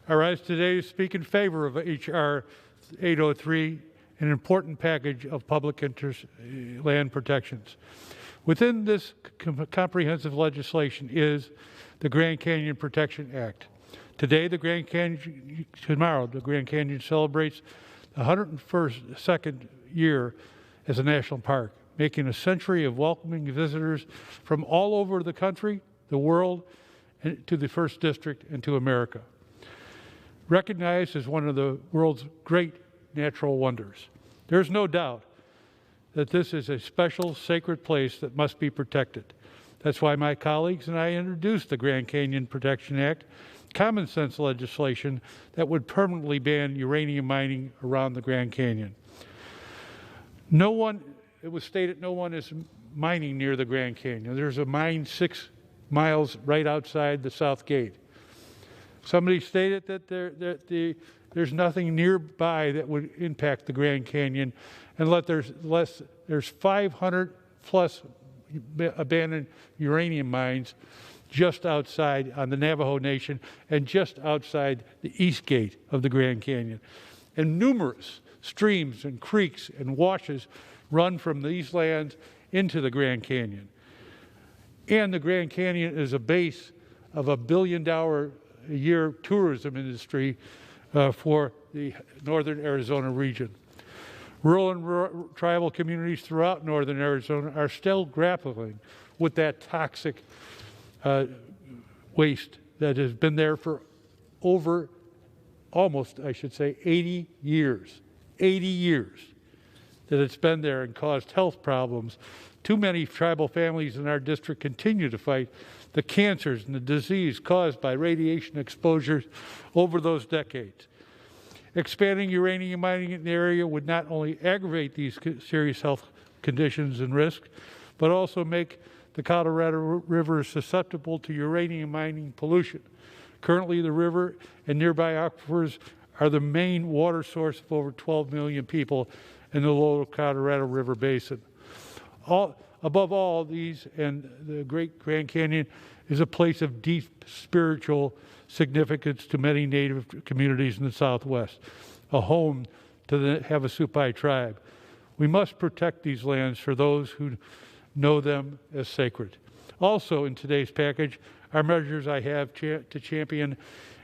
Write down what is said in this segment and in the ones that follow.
I rise today to speak in favor of H.R. 803, an important package of public interest land protections. Within this comprehensive legislation is the Grand Canyon Protection Act. Today, tomorrow, the Grand Canyon celebrates the 101st year as a national park, making a century of welcoming visitors from all over the country, the world, and to the First District and to America. Recognized as one of the world's great natural wonders, there's no doubt that this is a special, sacred place that must be protected. That's why my colleagues and I introduced the Grand Canyon Protection Act, common sense legislation that would permanently ban uranium mining around the Grand Canyon. It was stated no one is mining near the Grand Canyon. There's a mine 6 miles right outside the South Gate. Somebody stated that there's nothing nearby that would impact the Grand Canyon, and there's 500 plus abandoned uranium mines just outside on the Navajo Nation and just outside the east gate of the Grand Canyon. And numerous streams and creeks and washes run from these lands into the Grand Canyon. And the Grand Canyon is a base of $1 billion a year tourism industry for the northern Arizona region. Rural and tribal communities throughout northern Arizona are still grappling with that toxic waste that has been there for over almost, I should say, 80 years. 80 years that it's been there and caused health problems. Too many tribal families in our district continue to fight the cancers and the disease caused by radiation exposures over those decades. Expanding uranium mining in the area would not only aggravate these serious health conditions and risks, but also make the Colorado River susceptible to uranium mining pollution. Currently, the river and nearby aquifers are the main water source of over 12 million people in the lower Colorado River Basin. Above all these, and the Great Grand Canyon is a place of deep spiritual significance to many Native communities in the Southwest, a home to the Havasupai tribe. We must protect these lands for those who know them as sacred. Also in today's package are measures I have to champion,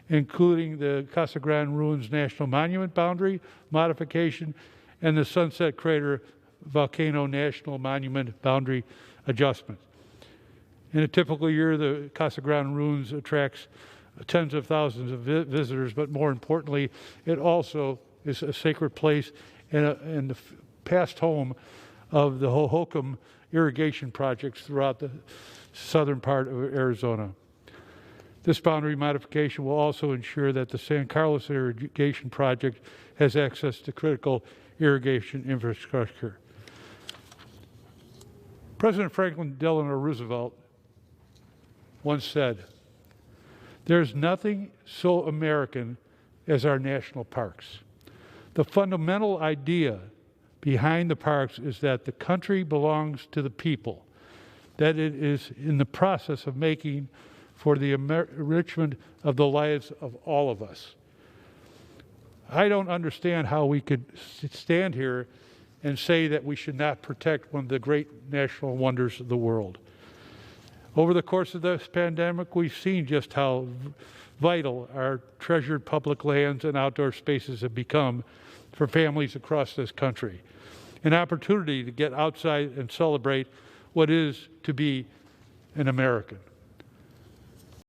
including the Casa Grande Ruins National Monument boundary modification and the Sunset Crater Volcano National Monument boundary adjustment. In a typical year, the Casa Grande Ruins attracts tens of thousands of visitors, but more importantly, it also is a sacred place and the past home of the Hohokam irrigation projects throughout the southern part of Arizona. This boundary modification will also ensure that the San Carlos irrigation project has access to critical irrigation infrastructure. President Franklin Delano Roosevelt once said, "There's nothing so American as our national parks." The fundamental idea behind the parks is that the country belongs to the people, that it is in the process of making for the enrichment of the lives of all of us. I don't understand how we could stand here and say that we should not protect one of the great national wonders of the world. Over the course of this pandemic, we've seen just how vital our treasured public lands and outdoor spaces have become for families across this country. An opportunity to get outside and celebrate what is to be an American.